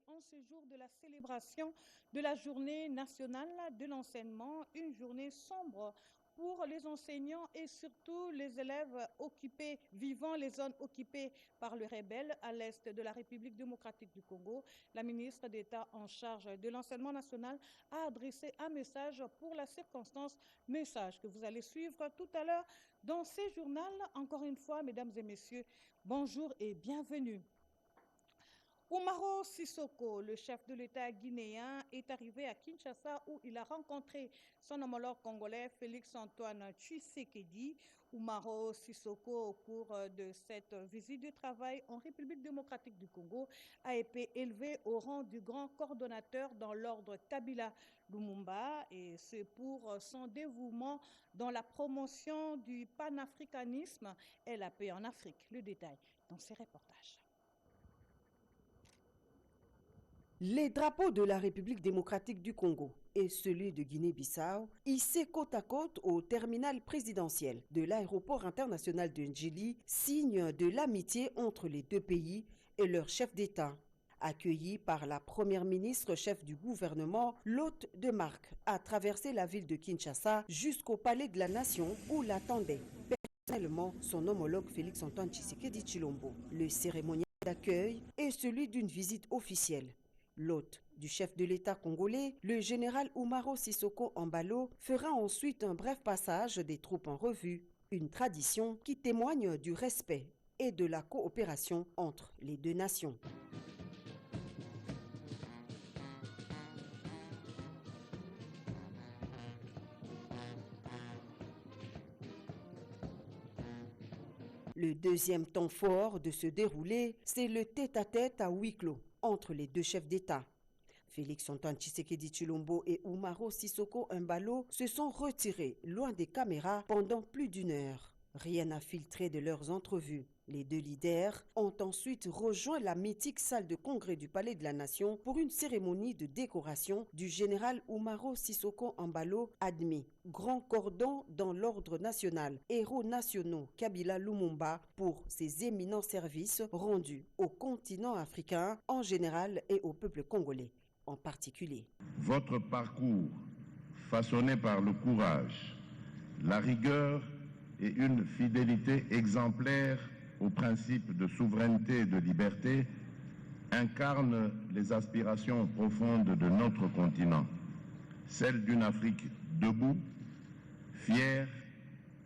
en ce jour de la célébration de la journée nationale de l'enseignement, une journée sombre pour les enseignants et surtout les élèves vivant les zones occupées par le rebelle à l'est de la République démocratique du Congo. La ministre d'État en charge de l'enseignement national a adressé un message pour la circonstance, message que vous allez suivre tout à l'heure dans ce journal. Encore une fois, mesdames et messieurs, bonjour et bienvenue. Umaro Sissoko, le chef de l'État guinéen, est arrivé à Kinshasa où il a rencontré son homologue congolais Félix-Antoine Tshisekedi. Umaro Sissoko, au cours de cette visite de travail en République démocratique du Congo, a été élevé au rang du grand coordonnateur dans l'ordre Kabila Lumumba, et c'est pour son dévouement dans la promotion du panafricanisme et la paix en Afrique. Le détail dans ces reportages. Les drapeaux de la République démocratique du Congo et celui de Guinée-Bissau, hissés côte à côte au terminal présidentiel de l'aéroport international de Ndjili, signe de l'amitié entre les deux pays et leurs chefs d'État. Accueilli par la première ministre chef du gouvernement, l'hôte de marque a traversé la ville de Kinshasa jusqu'au palais de la Nation où l'attendait personnellement son homologue Félix-Antoine Tshisekedi Tshilombo. Le cérémonial d'accueil est celui d'une visite officielle. L'hôte du chef de l'État congolais, le général Umaro Sissoko Embalo, fera ensuite un bref passage des troupes en revue, une tradition qui témoigne du respect et de la coopération entre les deux nations. Le deuxième temps fort de se dérouler, c'est le tête-à-tête à huis clos entre les deux chefs d'État. Félix-Antoine Tshisekedi Tshilombo et Umaro Sissoko Embalo se sont retirés loin des caméras pendant plus d'une heure. Rien n'a filtré de leurs entrevues. Les deux leaders ont ensuite rejoint la mythique salle de congrès du Palais de la Nation pour une cérémonie de décoration du général Umaro Sissoko Embalo, admis grand cordon dans l'ordre national, héros nationaux Kabila Lumumba pour ses éminents services rendus au continent africain en général et au peuple congolais en particulier. Votre parcours, façonné par le courage, la rigueur et une fidélité exemplaire aux principes de souveraineté et de liberté, incarne les aspirations profondes de notre continent, celle d'une Afrique debout, fière,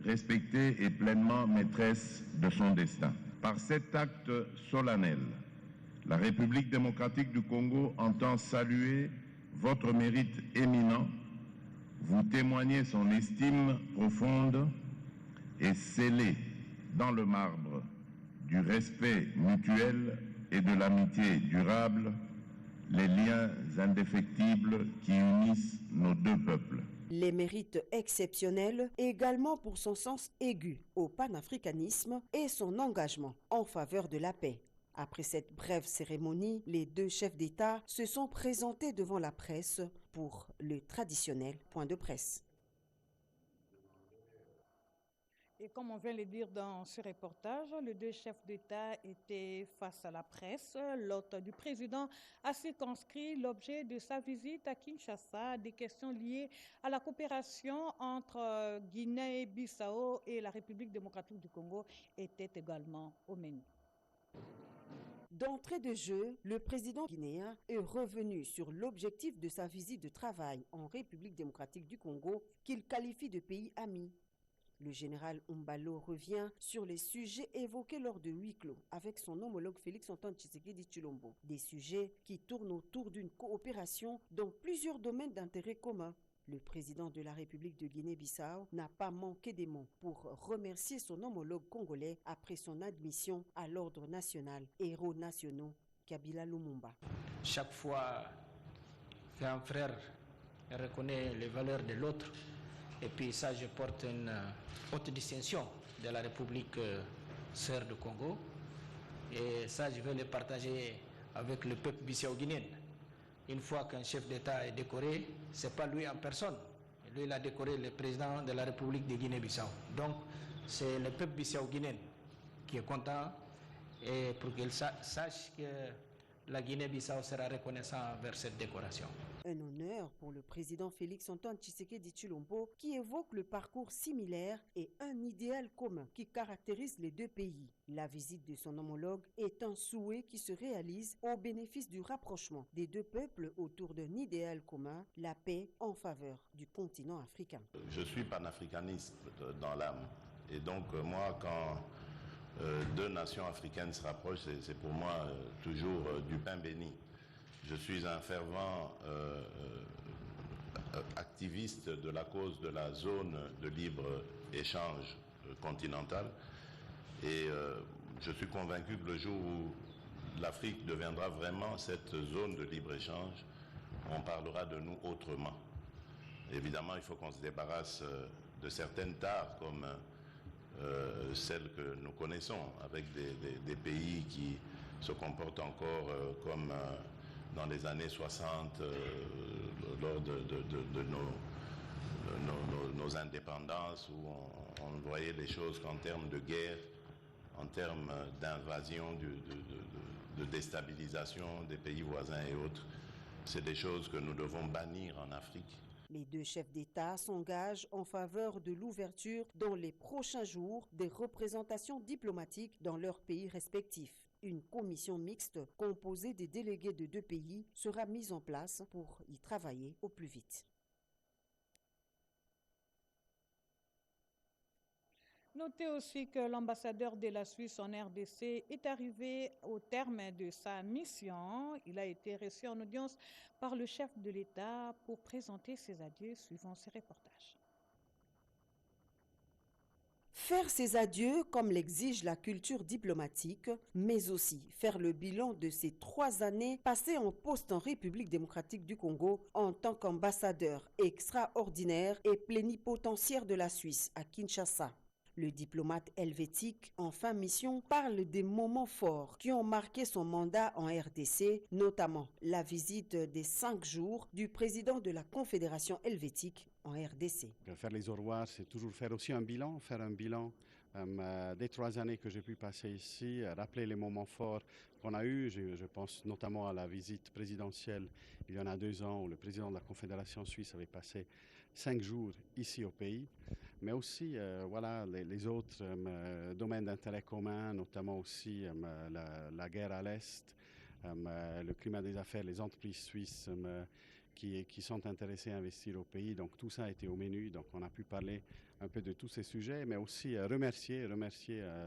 respectée et pleinement maîtresse de son destin. Par cet acte solennel, la République démocratique du Congo entend saluer votre mérite éminent, vous témoigner son estime profonde et sceller dans le marbre du respect mutuel et de l'amitié durable les liens indéfectibles qui unissent nos deux peuples. Les mérites exceptionnels également pour son sens aigu au panafricanisme et son engagement en faveur de la paix. Après cette brève cérémonie, les deux chefs d'État se sont présentés devant la presse pour le traditionnel point de presse. Et comme on vient de le dire dans ce reportage, les deux chefs d'État étaient face à la presse. L'hôte du président a circonscrit l'objet de sa visite à Kinshasa. Des questions liées à la coopération entre Guinée-Bissau et la République démocratique du Congo étaient également au menu. D'entrée de jeu, le président guinéen est revenu sur l'objectif de sa visite de travail en République démocratique du Congo qu'il qualifie de pays ami. Le général Embalo revient sur les sujets évoqués lors de huis clos avec son homologue Félix-Antoine Tshisekedi Tshilombo. Des sujets qui tournent autour d'une coopération dans plusieurs domaines d'intérêt commun. Le président de la République de Guinée-Bissau n'a pas manqué des mots pour remercier son homologue congolais après son admission à l'ordre national, héros nationaux Kabila Lumumba. Chaque fois qu'un frère reconnaît les valeurs de l'autre, et puis ça, je porte une haute distinction de la République sœur du Congo, et ça, je vais le partager avec le peuple bissau-guinéen. Une fois qu'un chef d'État est décoré, ce n'est pas lui en personne. Lui, il a décoré le président de la République de Guinée-Bissau. Donc, c'est le peuple bissau-guinéen qui est content et pour qu'il sache que la Guinée-Bissau sera reconnaissant envers cette décoration. Un honneur pour le président Félix-Antoine Tshisekedi Tshilombo qui évoque le parcours similaire et un idéal commun qui caractérise les deux pays. La visite de son homologue est un souhait qui se réalise au bénéfice du rapprochement des deux peuples autour d'un idéal commun, la paix en faveur du continent africain. Je suis panafricaniste dans l'âme et donc moi quand deux nations africaines se rapprochent, c'est pour moi toujours du pain béni. Je suis un fervent activiste de la cause de la zone de libre-échange continentale et je suis convaincu que le jour où l'Afrique deviendra vraiment cette zone de libre-échange, on parlera de nous autrement. Évidemment, il faut qu'on se débarrasse de certaines tares comme celles que nous connaissons, avec des pays qui se comportent encore comme dans les années 60, lors de nos indépendances, où on ne voyait les choses qu'en termes de guerre, en termes d'invasion, de déstabilisation des pays voisins et autres. C'est des choses que nous devons bannir en Afrique. Les deux chefs d'État s'engagent en faveur de l'ouverture dans les prochains jours des représentations diplomatiques dans leurs pays respectifs. Une commission mixte composée des délégués de deux pays sera mise en place pour y travailler au plus vite. Notez aussi que l'ambassadeur de la Suisse en RDC est arrivé au terme de sa mission. Il a été reçu en audience par le chef de l'État pour présenter ses adieux suivant ses reportages. Faire ses adieux comme l'exige la culture diplomatique, mais aussi faire le bilan de ces 3 années passées en poste en République démocratique du Congo en tant qu'ambassadeur extraordinaire et plénipotentiaire de la Suisse à Kinshasa. Le diplomate helvétique en fin mission parle des moments forts qui ont marqué son mandat en RDC, notamment la visite des 5 jours du président de la Confédération helvétique en RDC. Faire les au revoir, c'est toujours faire aussi un bilan, des 3 années que j'ai pu passer ici, rappeler les moments forts qu'on a eus. Je pense notamment à la visite présidentielle il y en a 2 ans où le président de la Confédération suisse avait passé 5 jours ici au pays, mais aussi les autres domaines d'intérêt commun, notamment aussi la guerre à l'Est, le climat des affaires, les entreprises suisses qui sont intéressés à investir au pays. Donc tout ça a été au menu, donc on a pu parler un peu de tous ces sujets, mais aussi remercier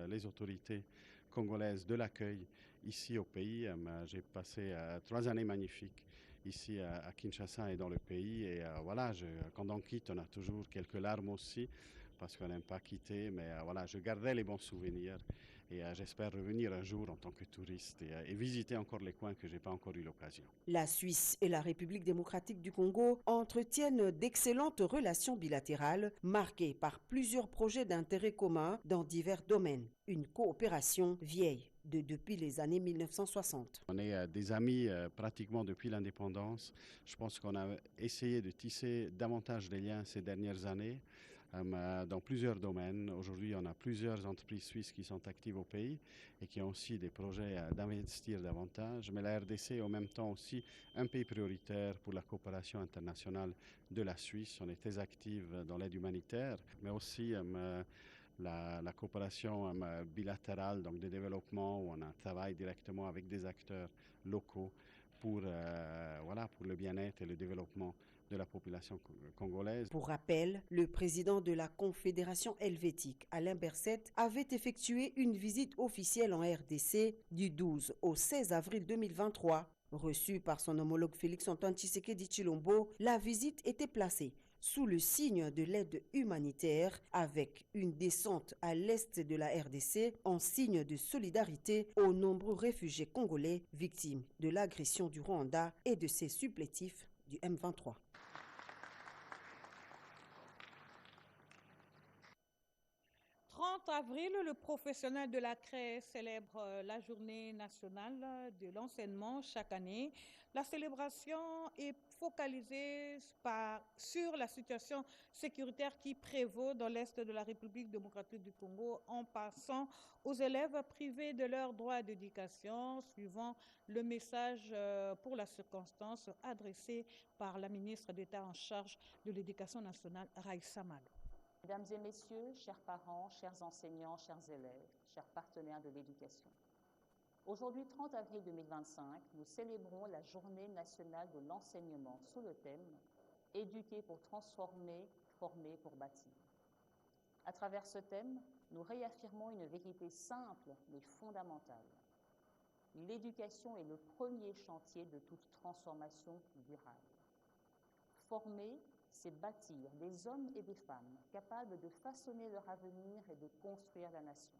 les autorités congolaises de l'accueil ici au pays. J'ai passé 3 années magnifiques ici à Kinshasa et dans le pays, et quand on quitte, on a toujours quelques larmes aussi, parce qu'on n'aime pas quitter, mais je garderai les bons souvenirs. Et j'espère revenir un jour en tant que touriste et visiter encore les coins que je n'ai pas encore eu l'occasion. La Suisse et la République démocratique du Congo entretiennent d'excellentes relations bilatérales marquées par plusieurs projets d'intérêt commun dans divers domaines. Une coopération vieille depuis les années 1960. On est des amis pratiquement depuis l'indépendance. Je pense qu'on a essayé de tisser davantage des liens ces dernières années. Dans plusieurs domaines. Aujourd'hui, on a plusieurs entreprises suisses qui sont actives au pays et qui ont aussi des projets d'investir davantage. Mais la RDC est en même temps aussi un pays prioritaire pour la coopération internationale de la Suisse. On est très actifs dans l'aide humanitaire, mais aussi la coopération bilatérale, donc de développement, où on travaille directement avec des acteurs locaux pour le bien-être et le développement de la population congolaise. Pour rappel, le président de la Confédération helvétique, Alain Berset, avait effectué une visite officielle en RDC du 12 au 16 avril 2023. Reçu par son homologue Félix-Antoine Tshisekedi Tshilombo, la visite était placée sous le signe de l'aide humanitaire avec une descente à l'est de la RDC en signe de solidarité aux nombreux réfugiés congolais victimes de l'agression du Rwanda et de ses supplétifs du M23. 30 avril, le professionnel de la CREE célèbre la journée nationale de l'enseignement chaque année. La célébration est focalisée sur la situation sécuritaire qui prévaut dans l'Est de la République démocratique du Congo, en passant aux élèves privés de leurs droits d'éducation, suivant le message pour la circonstance adressé par la ministre d'État en charge de l'Éducation nationale, Raïssa Malo. Mesdames et messieurs, chers parents, chers enseignants, chers élèves, chers partenaires de l'éducation. Aujourd'hui, 30 avril 2025, nous célébrons la Journée nationale de l'enseignement sous le thème « Éduquer pour transformer, former pour bâtir ». À travers ce thème, nous réaffirmons une vérité simple mais fondamentale. L'éducation est le premier chantier de toute transformation durable. Former, c'est bâtir des hommes et des femmes capables de façonner leur avenir et de construire la nation.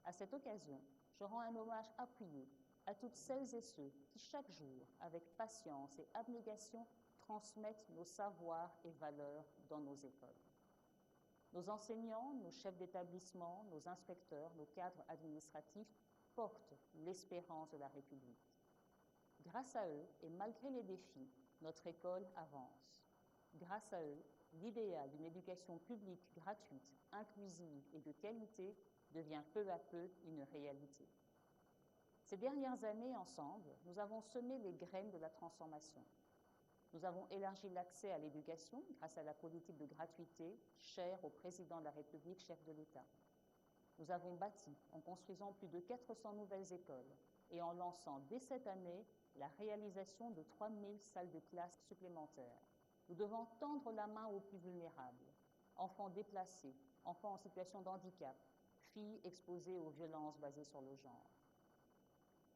À cette occasion, je rends un hommage appuyé à toutes celles et ceux qui, chaque jour, avec patience et abnégation, transmettent nos savoirs et valeurs dans nos écoles. Nos enseignants, nos chefs d'établissement, nos inspecteurs, nos cadres administratifs portent l'espérance de la République. Grâce à eux, et malgré les défis, notre école avance. Grâce à eux, l'idéal d'une éducation publique gratuite, inclusive et de qualité devient peu à peu une réalité. Ces dernières années, ensemble, nous avons semé les graines de la transformation. Nous avons élargi l'accès à l'éducation grâce à la politique de gratuité chère au président de la République, chef de l'État. Nous avons bâti en construisant plus de 400 nouvelles écoles et en lançant dès cette année la réalisation de 3000 salles de classe supplémentaires. Nous devons tendre la main aux plus vulnérables, enfants déplacés, enfants en situation de handicap, filles exposées aux violences basées sur le genre.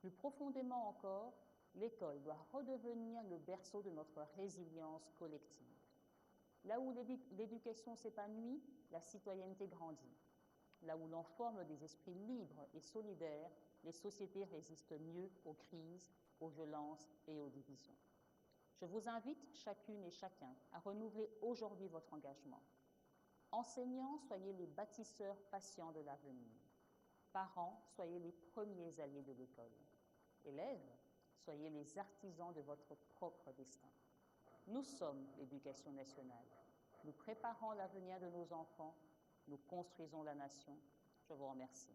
Plus profondément encore, l'école doit redevenir le berceau de notre résilience collective. Là où l'éducation s'épanouit, la citoyenneté grandit. Là où l'on forme des esprits libres et solidaires, les sociétés résistent mieux aux crises, aux violences et aux divisions. Je vous invite, chacune et chacun, à renouveler aujourd'hui votre engagement. Enseignants, soyez les bâtisseurs patients de l'avenir. Parents, soyez les premiers alliés de l'école. Élèves, soyez les artisans de votre propre destin. Nous sommes l'éducation nationale. Nous préparons l'avenir de nos enfants. Nous construisons la nation. Je vous remercie.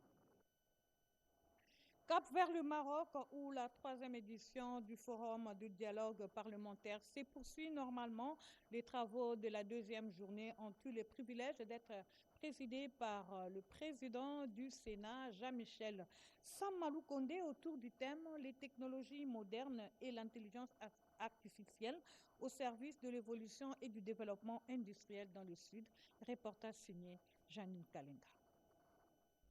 Cap vers le Maroc, où la 3e édition du Forum de dialogue parlementaire se poursuit normalement. Les travaux de la 2e journée ont eu le privilège d'être présidés par le président du Sénat, Jean-Michel Samalou Condé, autour du thème « Les technologies modernes et l'intelligence artificielle au service de l'évolution et du développement industriel dans le Sud ». Reportage signé Janine Kalenga.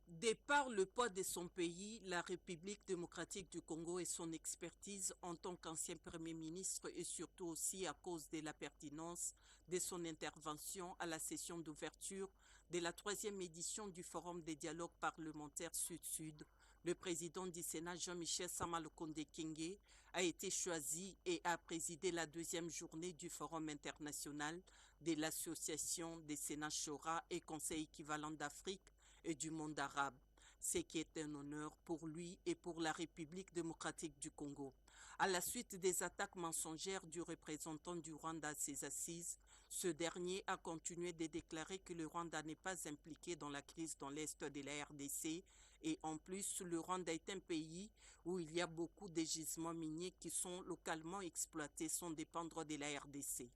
De par le poids de son pays, la République démocratique du Congo et son expertise en tant qu'ancien Premier ministre et surtout aussi à cause de la pertinence de son intervention à la session d'ouverture de la 3e édition du Forum des dialogues parlementaires Sud-Sud, le président du Sénat Jean-Michel Samalou Condé Kingé a été choisi et a présidé la 2e journée du Forum international de l'Association des Sénats Shora et Conseil équivalent d'Afrique et du monde arabe, ce qui est un honneur pour lui et pour la République démocratique du Congo. À la suite des attaques mensongères du représentant du Rwanda à ses assises, ce dernier a continué de déclarer que le Rwanda n'est pas impliqué dans la crise dans l'est de la RDC et en plus, le Rwanda est un pays où il y a beaucoup de gisements miniers qui sont localement exploités sans dépendre de la RDC.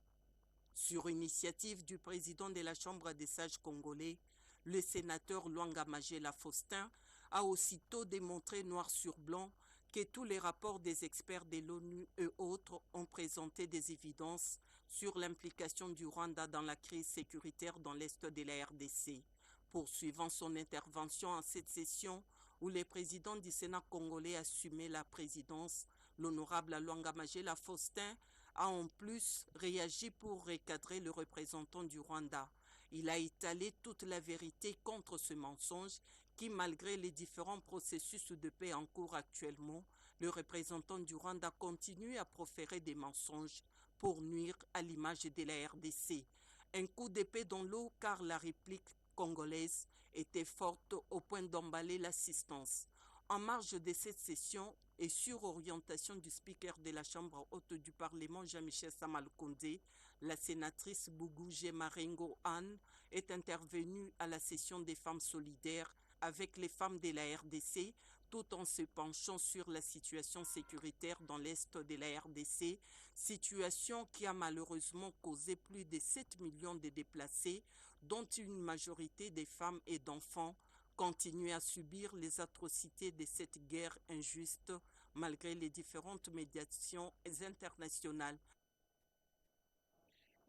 Sur initiative du président de la Chambre des sages congolais, le sénateur Luanga Magela Faustin a aussitôt démontré noir sur blanc que tous les rapports des experts de l'ONU et autres ont présenté des évidences sur l'implication du Rwanda dans la crise sécuritaire dans l'est de la RDC. Poursuivant son intervention en cette session où le président du Sénat congolais assumait la présidence, l'honorable Luanga Magela Faustin a en plus réagi pour recadrer le représentant du Rwanda. Il a étalé toute la vérité contre ce mensonge qui, malgré les différents processus de paix en cours actuellement, le représentant du Rwanda continue à proférer des mensonges pour nuire à l'image de la RDC. Un coup d'épée dans l'eau car la réplique congolaise était forte au point d'emballer l'assistance. En marge de cette session et sur orientation du speaker de la Chambre haute du Parlement, Jean-Michel Samal-Kondé, la sénatrice Bougou Marengo Anne est intervenue à la session des femmes solidaires avec les femmes de la RDC, tout en se penchant sur la situation sécuritaire dans l'est de la RDC, situation qui a malheureusement causé plus de 7 millions de déplacés, dont une majorité des femmes et d'enfants continuent à subir les atrocités de cette guerre injuste malgré les différentes médiations internationales.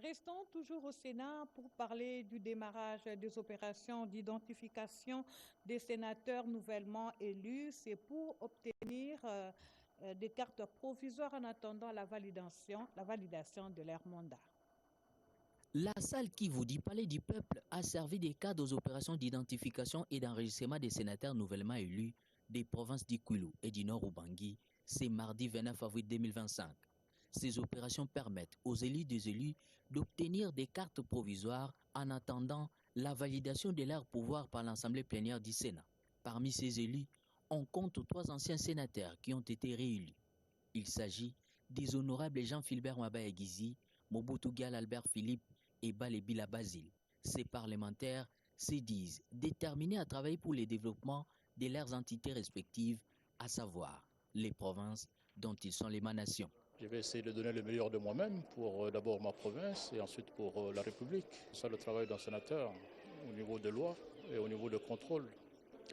Restons toujours au Sénat pour parler du démarrage des opérations d'identification des sénateurs nouvellement élus. C'est pour obtenir des cartes provisoires en attendant la validation de leur mandat. La salle qui vous dit Palais du Peuple a servi de cadre aux opérations d'identification et d'enregistrement des sénateurs nouvellement élus des provinces du Kwilu et du Nord Ubangi. C'est mardi 29 avril 2025. Ces opérations permettent aux élus des élus d'obtenir des cartes provisoires en attendant la validation de leur pouvoir par l'Assemblée plénière du Sénat. Parmi ces élus, on compte 3 anciens sénateurs qui ont été réélus. Il s'agit des honorables Jean-Philbert Mabaya Gizi, Mobutu Gal Albert Philippe et Balebila Basile. Ces parlementaires se disent déterminés à travailler pour le développement de leurs entités respectives, à savoir les provinces dont ils sont l'émanation. Je vais essayer de donner le meilleur de moi-même pour d'abord ma province et ensuite pour la République. C'est ça le travail d'un sénateur au niveau des lois et au niveau de contrôle.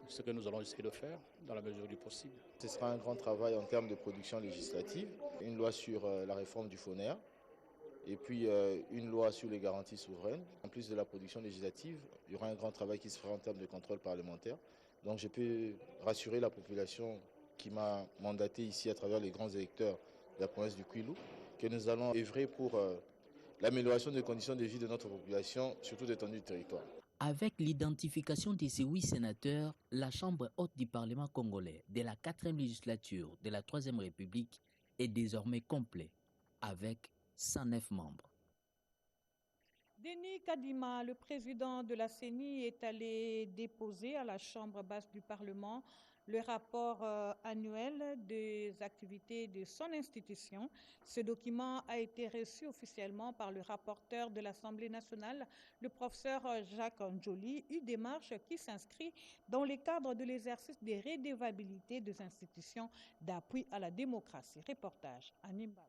C'est ce que nous allons essayer de faire dans la mesure du possible. Ce sera un grand travail en termes de production législative, une loi sur la réforme du FONER et puis une loi sur les garanties souveraines. En plus de la production législative, il y aura un grand travail qui se fera en termes de contrôle parlementaire. Donc je peux rassurer la population qui m'a mandaté ici à travers les grands électeurs de la province du Kwilu, que nous allons œuvrer pour l'amélioration des conditions de vie de notre population, surtout d'étendue du territoire. Avec l'identification de ces 8 sénateurs, la Chambre haute du Parlement congolais de la 4e législature de la 3e République est désormais complet, avec 109 membres. Denis Kadima, le président de la CENI, est allé déposer à la Chambre basse du Parlement le rapport annuel des activités de son institution. Ce document a été reçu officiellement par le rapporteur de l'Assemblée nationale, le professeur Jacques Njoli, une démarche qui s'inscrit dans le cadre de l'exercice des redevabilités des institutions d'appui à la démocratie. Reportage à Nimbala.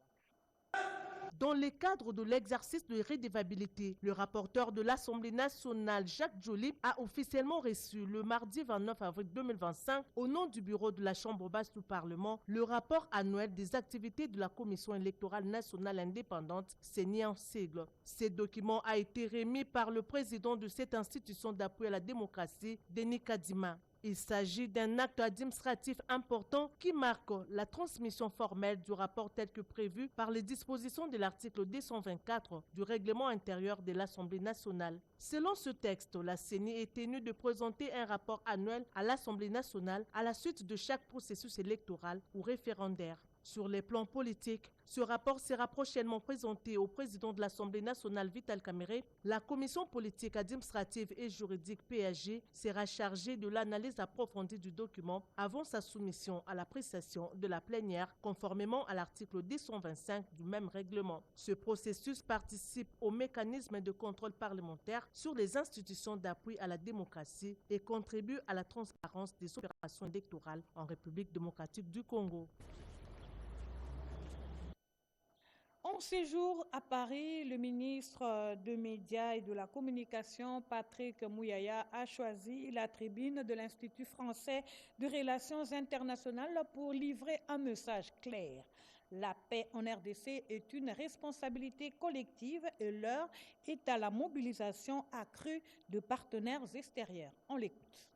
Dans le cadre de l'exercice de redevabilité, le rapporteur de l'Assemblée nationale, Jacques Njoli, a officiellement reçu le mardi 29 avril 2025, au nom du bureau de la Chambre basse du Parlement, le rapport annuel des activités de la Commission électorale nationale indépendante, CENI en sigle. Ce document a été remis par le président de cette institution d'appui à la démocratie, Denis Kadima. Il s'agit d'un acte administratif important qui marque la transmission formelle du rapport tel que prévu par les dispositions de l'article 224 du règlement intérieur de l'Assemblée nationale. Selon ce texte, la CENI est tenue de présenter un rapport annuel à l'Assemblée nationale à la suite de chaque processus électoral ou référendaire. Sur les plans politiques, ce rapport sera prochainement présenté au président de l'Assemblée nationale Vital Kamerhe. La commission politique, administrative et juridique PSG sera chargée de l'analyse approfondie du document avant sa soumission à l'appréciation de la plénière conformément à l'article 225 du même règlement. Ce processus participe au mécanisme de contrôle parlementaire sur les institutions d'appui à la démocratie et contribue à la transparence des opérations électorales en République démocratique du Congo. En séjour à Paris, le ministre des Médias et de la Communication, Patrick Mouyaya, a choisi la tribune de l'Institut français de relations internationales pour livrer un message clair. La paix en RDC est une responsabilité collective et l'heure est à la mobilisation accrue de partenaires extérieurs. On l'écoute.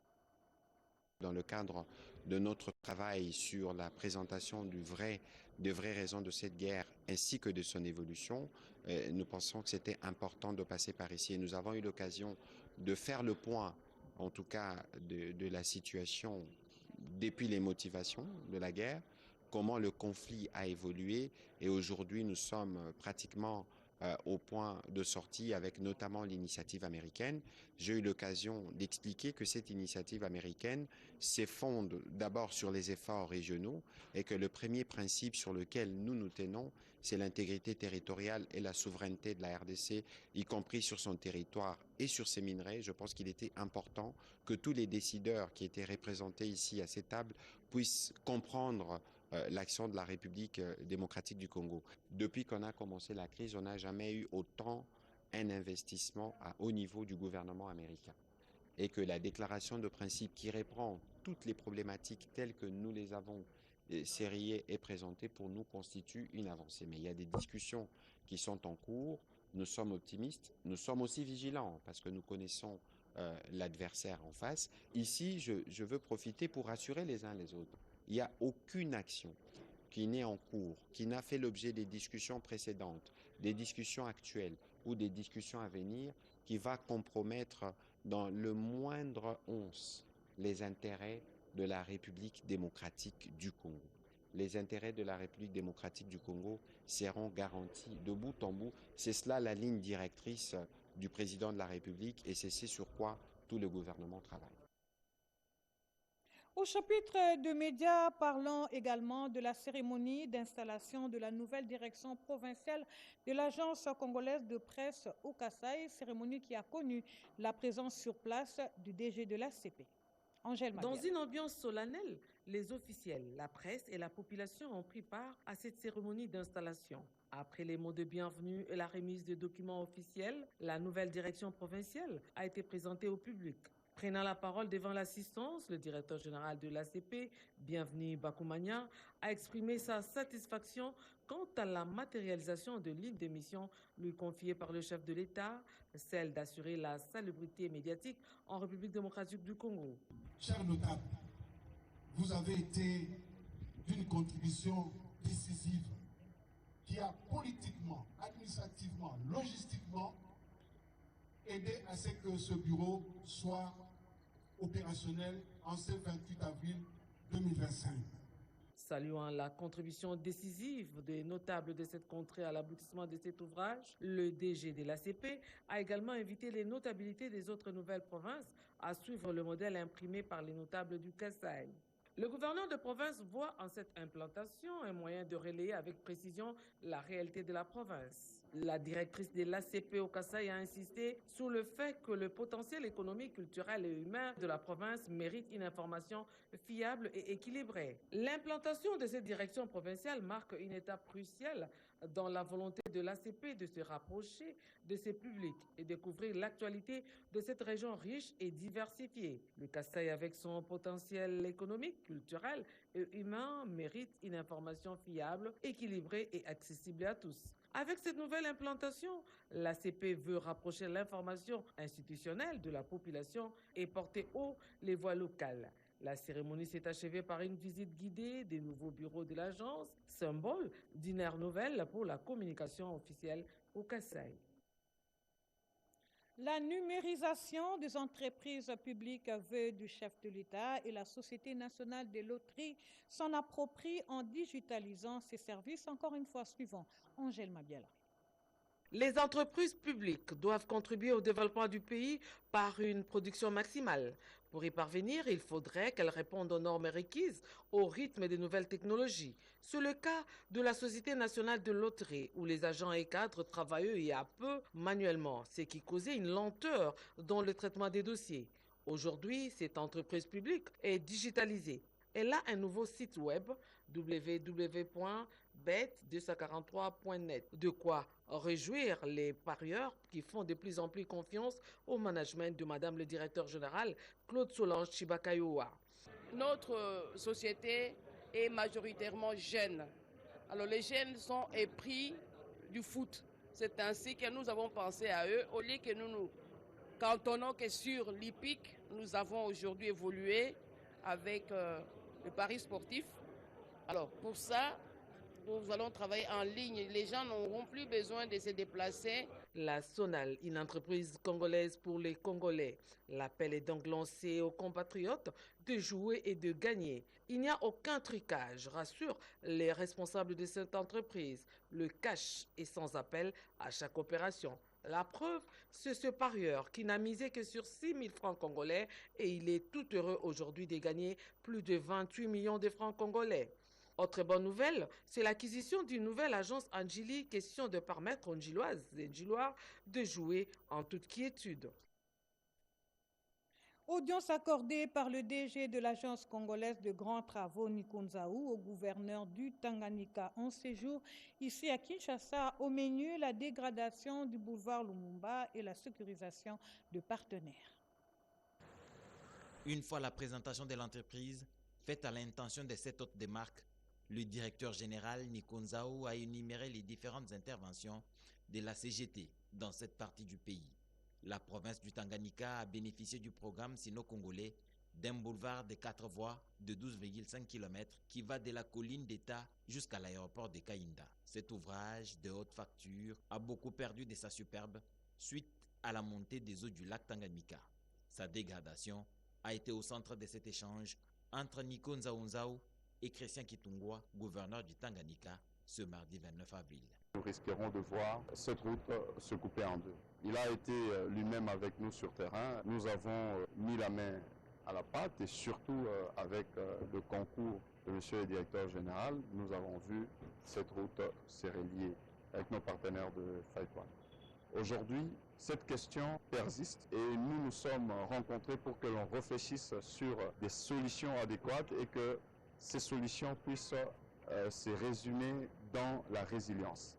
Dans le cadre de notre travail sur la présentation des vraies raisons de cette guerre ainsi que de son évolution, nous pensons que c'était important de passer par ici. Et nous avons eu l'occasion de faire le point, en tout cas de la situation depuis les motivations de la guerre, comment le conflit a évolué. Et aujourd'hui, nous sommes pratiquement au point de sortie avec notamment l'initiative américaine. J'ai eu l'occasion d'expliquer que cette initiative américaine s'effonde d'abord sur les efforts régionaux et que le premier principe sur lequel nous nous tenons, c'est l'intégrité territoriale et la souveraineté de la RDC, y compris sur son territoire et sur ses minerais. Je pense qu'il était important que tous les décideurs qui étaient représentés ici à cette table puissent comprendre l'action de la République démocratique du Congo. Depuis qu'on a commencé la crise, on n'a jamais eu autant un investissement à haut niveau du gouvernement américain. Et que la déclaration de principe qui reprend toutes les problématiques telles que nous les avons sériées et présentées pour nous constitue une avancée. Mais il y a des discussions qui sont en cours. Nous sommes optimistes, nous sommes aussi vigilants parce que nous connaissons l'adversaire en face. Ici, je veux profiter pour rassurer les uns les autres. Il n'y a aucune action qui n'est en cours, qui n'a fait l'objet des discussions précédentes, des discussions actuelles ou des discussions à venir, qui va compromettre dans le moindre once les intérêts de la République démocratique du Congo. Les intérêts de la République démocratique du Congo seront garantis de bout en bout. C'est cela la ligne directrice du président de la République et c'est ce sur quoi tout le gouvernement travaille. Au chapitre de médias, parlons également de la cérémonie d'installation de la nouvelle direction provinciale de l'Agence congolaise de presse au Kasaï, cérémonie qui a connu la présence sur place du DG de l'ACP. Angèle Mabiala. Dans une ambiance solennelle, les officiels, la presse et la population ont pris part à cette cérémonie d'installation. Après les mots de bienvenue et la remise de documents officiels, la nouvelle direction provinciale a été présentée au public. Prenant la parole devant l'assistance, le directeur général de l'ACP, Bienvenu Bakoumania, a exprimé sa satisfaction quant à la matérialisation de lignes de mission lui confiée par le chef de l'État, celle d'assurer la salubrité médiatique en République démocratique du Congo. Chers notables, vous avez été d'une contribution décisive qui a politiquement, administrativement, logistiquement aidé à ce que ce bureau soit opérationnel en ce 28 avril 2025. Saluant la contribution décisive des notables de cette contrée à l'aboutissement de cet ouvrage, le DG de l'ACP a également invité les notabilités des autres nouvelles provinces à suivre le modèle imprimé par les notables du Kasaï. Le gouverneur de province voit en cette implantation un moyen de relayer avec précision la réalité de la province. La directrice de l'ACP au Kasaï a insisté sur le fait que le potentiel économique, culturel et humain de la province mérite une information fiable et équilibrée. L'implantation de cette direction provinciale marque une étape cruciale dans la volonté de l'ACP de se rapprocher de ses publics et découvrir l'actualité de cette région riche et diversifiée. Le Kasaï, avec son potentiel économique, culturel et humain, mérite une information fiable, équilibrée et accessible à tous. Avec cette nouvelle implantation, l'ACP veut rapprocher l'information institutionnelle de la population et porter haut les voix locales. La cérémonie s'est achevée par une visite guidée des nouveaux bureaux de l'agence, symbole d'une ère nouvelle pour la communication officielle au Kasaï. La numérisation des entreprises publiques vœu du chef de l'État et la Société nationale des loteries s'en approprie en digitalisant ses services. Encore une fois, suivant Angèle Mabiala. Les entreprises publiques doivent contribuer au développement du pays par une production maximale. Pour y parvenir, il faudrait qu'elles répondent aux normes requises au rythme des nouvelles technologies. C'est le cas de la Société nationale de loterie, où les agents et cadres travaillent et à peu manuellement, ce qui causait une lenteur dans le traitement des dossiers. Aujourd'hui, cette entreprise publique est digitalisée. Elle a un nouveau site web, www.bet243.net. De quoi réjouir les parieurs qui font de plus en plus confiance au management de Madame le directeur général Claude Solange Chibakayoa. Notre société est majoritairement jeune. Alors les jeunes sont épris du foot. C'est ainsi que nous avons pensé à eux. Au lieu que nous nous cantonnons que sur l'hippique, nous avons aujourd'hui évolué avec le pari sportif. Alors pour ça, Nous allons travailler en ligne. Les gens n'auront plus besoin de se déplacer. La Sonal, une entreprise congolaise pour les Congolais. L'appel est donc lancé aux compatriotes de jouer et de gagner. Il n'y a aucun trucage, rassurent les responsables de cette entreprise. Le cash est sans appel à chaque opération. La preuve, c'est ce parieur qui n'a misé que sur 6 000 francs congolais et il est tout heureux aujourd'hui de gagner plus de 28 millions de francs congolais. Autre bonne nouvelle, c'est l'acquisition d'une nouvelle agence Anjili, question de permettre aux Ndjiloises et Ndjilois de jouer en toute quiétude. Audience accordée par le DG de l'Agence congolaise de grands travaux Nikunzaou au gouverneur du Tanganyika en séjour ici à Kinshasa. Au menu, la dégradation du boulevard Lumumba et la sécurisation de partenaires. Une fois la présentation de l'entreprise faite à l'intention de cet hôte de marque, le directeur général Nikunzaou a énuméré les différentes interventions de la CGT dans cette partie du pays. La province du Tanganyika a bénéficié du programme sino-congolais d'un boulevard de 4 voies de 12,5 km qui va de la colline d'État jusqu'à l'aéroport de Kainda. Cet ouvrage de haute facture a beaucoup perdu de sa superbe suite à la montée des eaux du lac Tanganyika. Sa dégradation a été au centre de cet échange entre Nikunzaou et Christian Kitungwa, gouverneur du Tanganyika, ce mardi 29 avril. Nous risquerons de voir cette route se couper en deux. Il a été lui-même avec nous sur terrain. Nous avons mis la main à la pâte et surtout avec le concours de monsieur le directeur général, nous avons vu cette route se relier avec nos partenaires de Faïtouane. Aujourd'hui, cette question persiste et nous nous sommes rencontrés pour que l'on réfléchisse sur des solutions adéquates et que ces solutions puissent se résumer dans la résilience.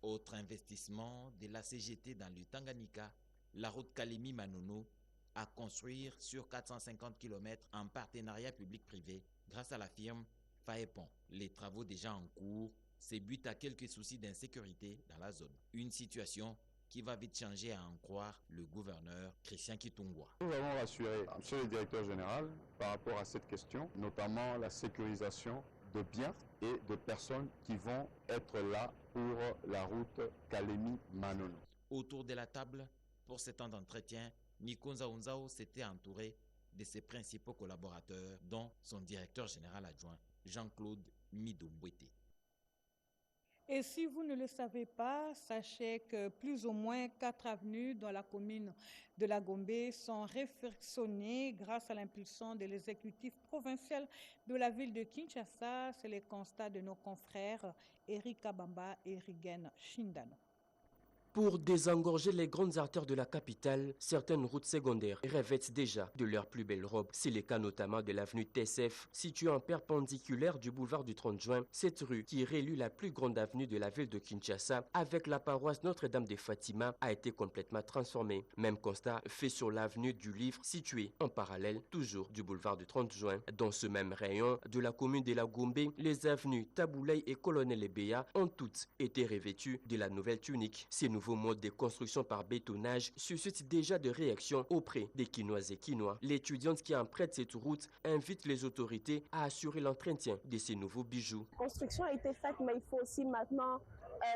Autre investissement de la CGT dans le Tanganyika, la route Kalemi-Manono à construire sur 450 km en partenariat public-privé grâce à la firme Faepon. Les travaux déjà en cours se butent à quelques soucis d'insécurité dans la zone. Une situation qui va vite changer à en croire le gouverneur Christian Kitungwa. Nous avons rassuré monsieur le directeur général par rapport à cette question, notamment la sécurisation de biens et de personnes qui vont être là pour la route Kalemi-Manono. Autour de la table, pour ce temps d'entretien, Nikunzaou s'était entouré de ses principaux collaborateurs, dont son directeur général adjoint, Jean-Claude Midombouete. Et si vous ne le savez pas, sachez que plus ou moins 4 avenues dans la commune de la Gombe sont réfectionnées grâce à l'impulsion de l'exécutif provincial de la ville de Kinshasa. C'est le constat de nos confrères Eric Kabamba et Rigen Shindano. Pour désengorger les grandes artères de la capitale, certaines routes secondaires revêtent déjà de leur plus belle robe. C'est le cas notamment de l'avenue TSF, située en perpendiculaire du boulevard du 30 juin. Cette rue, qui relie la plus grande avenue de la ville de Kinshasa avec la paroisse Notre-Dame de Fatima, a été complètement transformée. Même constat fait sur l'avenue du Livre, située en parallèle toujours du boulevard du 30 juin. Dans ce même rayon de la commune de la Gombe, les avenues Taboulay et Colonel Ebea ont toutes été revêtues de la nouvelle tunique. Ces nouveau mode de construction par bétonnage suscite déjà de réactions auprès des Quinoises et Quinois. L'étudiante qui emprunte cette route invite les autorités à assurer l'entretien de ces nouveaux bijoux. La construction a été faite, mais il faut aussi maintenant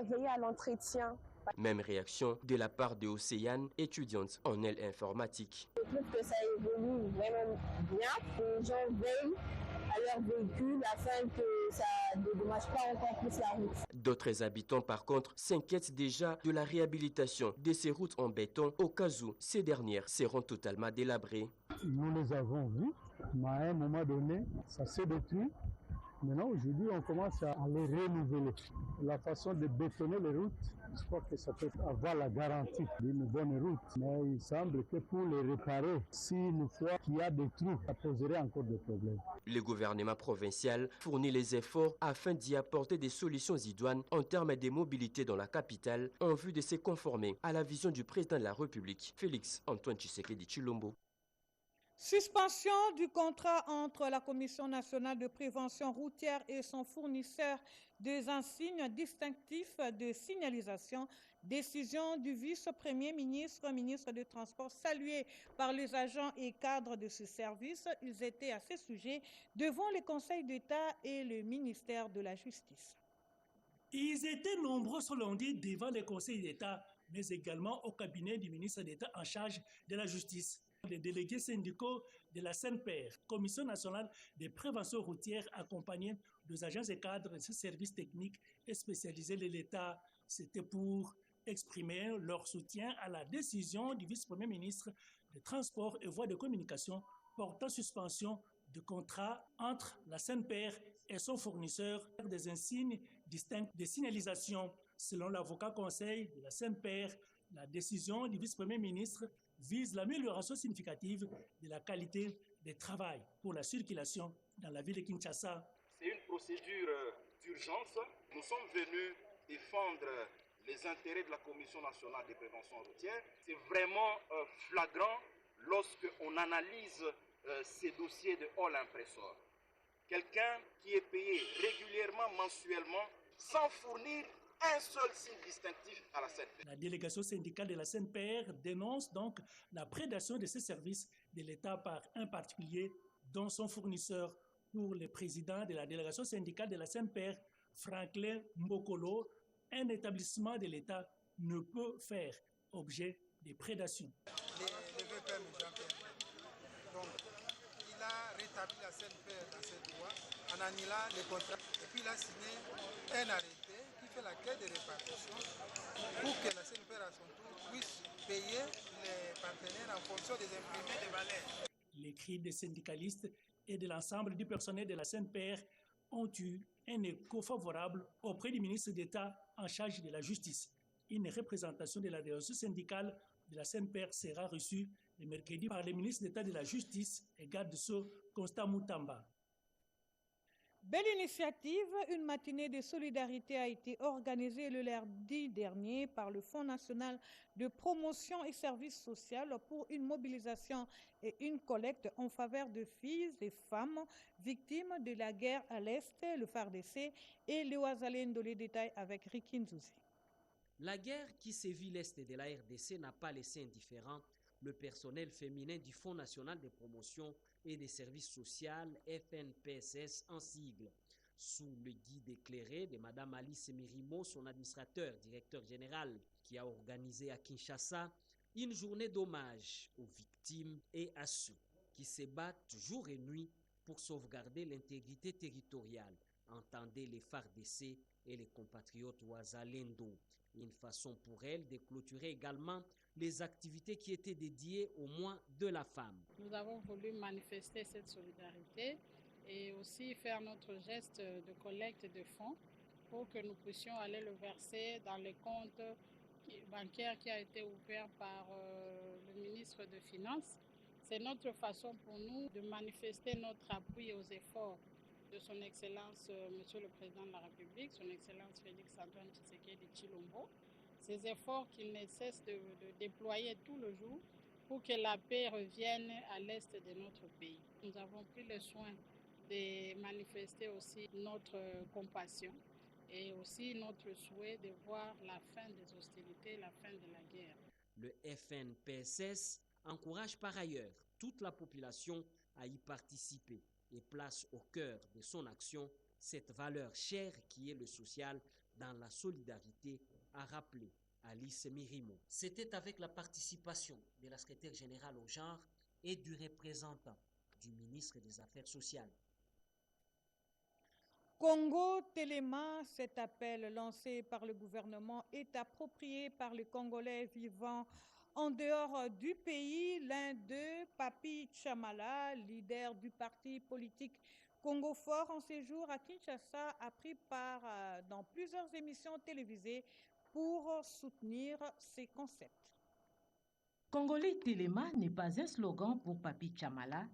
veiller à l'entretien. Même réaction de la part de Océane, étudiante en aile informatique. Je trouve que ça évolue vraiment bien. Les gens veillent à leur véhicule afin que ça ne dédommage pas encore plus la route. D'autres habitants, par contre, s'inquiètent déjà de la réhabilitation de ces routes en béton au cas où ces dernières seront totalement délabrées. Nous les avons vues, mais à un moment donné, ça s'est détruit. Maintenant, aujourd'hui, on commence à les renouveler. La façon de bétonner les routes, je crois que ça peut avoir la garantie d'une bonne route. Mais il semble que pour les réparer, s'il fois qu'il y a des trous, ça poserait encore des problèmes. Le gouvernement provincial fournit les efforts afin d'y apporter des solutions idoines en termes de mobilité dans la capitale, en vue de se conformer à la vision du président de la République, Félix Antoine Tshisekedi Tshilombo. Suspension du contrat entre la Commission nationale de prévention routière et son fournisseur des insignes distinctifs de signalisation. Décision du vice-premier ministre, ministre des Transports, saluée par les agents et cadres de ce service. Ils étaient à ce sujet devant le Conseil d'État et le ministère de la Justice. Ils étaient nombreux ce lundi devant les conseils d'État, mais également au cabinet du ministre d'État en charge de la justice. Les délégués syndicaux de la CNPR, Commission nationale de prévention routière, accompagnés des agents et cadres de ce service technique et spécialisé de l'État, c'était pour exprimer leur soutien à la décision du vice-premier ministre des Transports et Voies de communication portant suspension du contrat entre la CNPR et son fournisseur des insignes distincts de signalisation. Selon l'avocat conseil de la CNPR, la décision du vice-premier ministre vise l'amélioration significative de la qualité du travail pour la circulation dans la ville de Kinshasa. C'est une procédure d'urgence. Nous sommes venus défendre les intérêts de la Commission nationale de prévention routière. C'est vraiment flagrant lorsqu'on analyse ces dossiers de all impressor. Quelqu'un qui est payé régulièrement, mensuellement, sans fournir un seul signe distinctif à la CNPR. La délégation syndicale de la CNPR dénonce donc la prédation de ces services de l'État par un particulier dont son fournisseur. Pour le président de la délégation syndicale de la CNPR, Franklin Mbokolo, un établissement de l'État ne peut faire objet de prédation. Le VPM Jean-Pierre. Donc, il a rétabli la CNPR dans ses droits en annulant les contrats. Et puis il a signé un arrêté qui fait la clé de répartition pour que la CNPR à son tour puisse payer les partenaires en fonction des imprimés de valeurs. Les cris des syndicalistes et de l'ensemble du personnel de la CNPR ont eu un écho favorable auprès du ministre d'État en charge de la justice. Une représentation de la délégation syndicale de la CNPR sera reçue le mercredi par le ministre d'État de la Justice et garde des Sceaux, Constant Moutamba. Belle initiative, une matinée de solidarité a été organisée le lundi dernier par le Fonds national de promotion et services sociaux pour une mobilisation et une collecte en faveur de filles et femmes victimes de la guerre à l'Est, le FARDC et le Ouazalendo. Les détails avec Rikin Zouzi. La guerre qui sévit l'Est de la RDC n'a pas laissé indifférent le personnel féminin du Fonds national de promotion et des services sociaux, FNPSS en sigle. Sous le guide éclairé de Mme Alice Mirimo, son administrateur, directeur général, qui a organisé à Kinshasa une journée d'hommage aux victimes et à ceux qui se battent jour et nuit pour sauvegarder l'intégrité territoriale. Entendez les FARDC et les compatriotes Ouazalendo. Une façon pour elle de clôturer également les activités qui étaient dédiées au mois de la femme. Nous avons voulu manifester cette solidarité et aussi faire notre geste de collecte de fonds pour que nous puissions aller le verser dans les comptes bancaires qui a été ouvert par le ministre des Finances. C'est notre façon pour nous de manifester notre appui aux efforts de son Excellence, Monsieur le Président de la République, son Excellence Félix-Antoine Tshisekedi Tshilombo, ces efforts qu'il ne cesse de déployer tout le jour pour que la paix revienne à l'est de notre pays. Nous avons pris le soin de manifester aussi notre compassion et aussi notre souhait de voir la fin des hostilités, la fin de la guerre. Le FNPSS encourage par ailleurs toute la population à y participer et place au cœur de son action cette valeur chère qui est le social dans la solidarité, a rappelé Alice Mirimo. C'était avec la participation de la secrétaire générale au genre et du représentant du ministre des Affaires sociales. Congo Téléma, cet appel lancé par le gouvernement est approprié par les Congolais vivant en dehors du pays. L'un d'eux, Papi Chamala, leader du parti politique Congo Fort en séjour à Kinshasa, a pris part dans plusieurs émissions télévisées pour soutenir ces concepts. Congolais Téléma n'est pas un slogan pour Papi Chamala,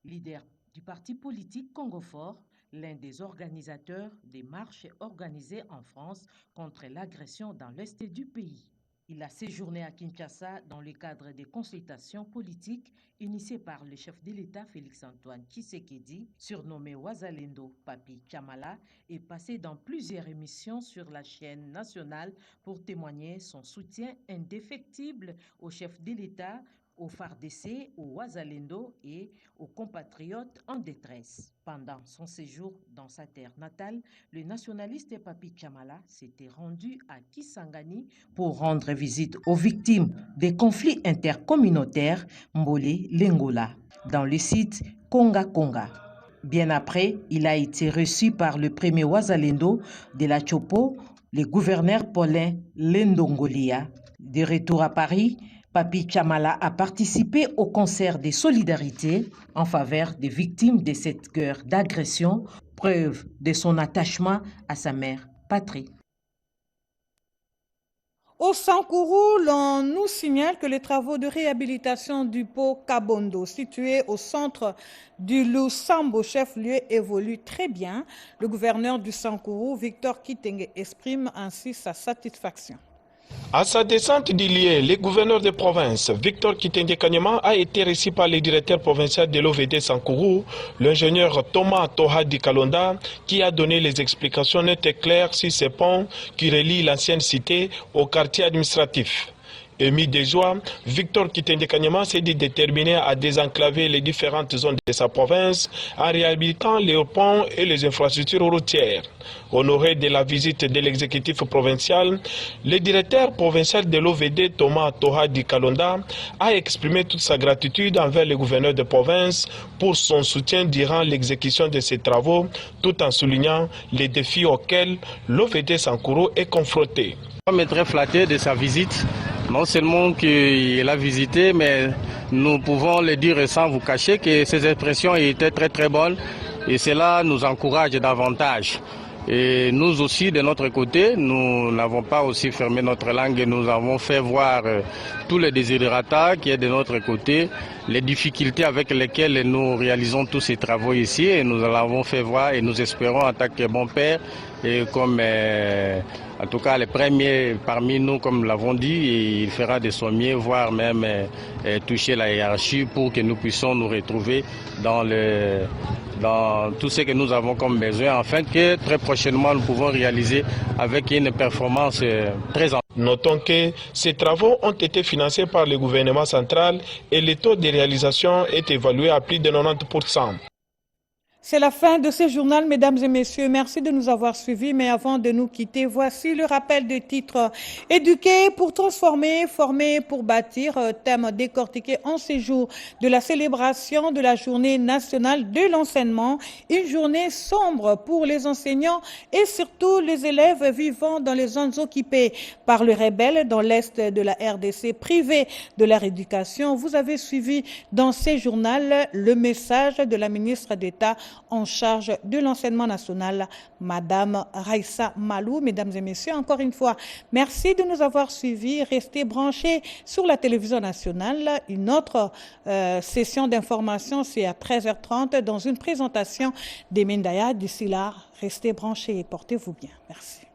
leader du parti politique Congo Fort, l'un des organisateurs des marches organisées en France contre l'agression dans l'est du pays. Il a séjourné à Kinshasa dans le cadre des consultations politiques initiées par le chef de l'État Félix-Antoine Tshisekedi, surnommé Ouazalendo Papi Chamala, et passé dans plusieurs émissions sur la chaîne nationale pour témoigner son soutien indéfectible au chef de l'État aux FARDC, aux Wazalendo et aux compatriotes en détresse. Pendant son séjour dans sa terre natale, le nationaliste Papi Tchamala s'était rendu à Kisangani pour rendre visite aux victimes des conflits intercommunautaires Mbole-Lengola, dans le site Konga-Konga. Bien après, il a été reçu par le premier Wazalendo de la Chopo, le gouverneur Paulin Lendongolia. De retour à Paris, Papi Tchamala a participé au concert de solidarité en faveur des victimes de cette guerre d'agression, preuve de son attachement à sa mère patrie. Au Sankourou, l'on nous signale que les travaux de réhabilitation du pont Kabondo, situé au centre du Lusambo, chef-lieu, évoluent très bien. Le gouverneur du Sankourou, Victor Kitenge, exprime ainsi sa satisfaction. À sa descente d'Ilié, le gouverneur de province, Victor Kitenge Kanyama, a été reçu par le directeur provincial de l'OVD Sankourou, l'ingénieur Thomas Tohadi Kalonda, qui a donné les explications nettes et claires sur ces ponts qui relient l'ancienne cité au quartier administratif. Émis de joie, Victor Kitenge Kanyama s'est dit déterminé à désenclaver les différentes zones de sa province en réhabilitant les ponts et les infrastructures routières. Honoré de la visite de l'exécutif provincial, le directeur provincial de l'OVD, Thomas Tohadi Kalonda, a exprimé toute sa gratitude envers le gouverneur de province pour son soutien durant l'exécution de ces travaux, tout en soulignant les défis auxquels l'OVD Sankourou est confronté. Je suis très flatté de sa visite. Non seulement qu'il a visité, mais nous pouvons le dire sans vous cacher que ses expressions étaient très très bonnes et cela nous encourage davantage. Et nous aussi, de notre côté, nous n'avons pas aussi fermé notre langue et nous avons fait voir tous les désirata qui est de notre côté, les difficultés avec lesquelles nous réalisons tous ces travaux ici et nous l'avons fait voir et nous espérons en tant que bon père et comme en tout cas les premiers parmi nous, comme nous l'avons dit, il fera de son mieux, voire même toucher la hiérarchie pour que nous puissions nous retrouver dans tout ce que nous avons comme besoin, afin que très prochainement nous pouvons réaliser avec une performance très importante. Notons que ces travaux ont été financés par le gouvernement central et le taux de réalisation est évalué à plus de 90%. C'est la fin de ce journal, mesdames et messieurs. Merci de nous avoir suivis. Mais avant de nous quitter, voici le rappel des titres. Éduquer pour transformer, former pour bâtir, thème décortiqué en ces jours de la célébration de la journée nationale de l'enseignement. Une journée sombre pour les enseignants et surtout les élèves vivant dans les zones occupées par le rebelle dans l'est de la RDC, privés de leur éducation. Vous avez suivi dans ce journal le message de la ministre d'État en charge de l'enseignement national, Madame Raissa Malou. Mesdames et messieurs, encore une fois, merci de nous avoir suivis. Restez branchés sur la télévision nationale. Une autre session d'information, c'est à 13h30 dans une présentation d'Emindaya. D'ici là, restez branchés et portez-vous bien. Merci.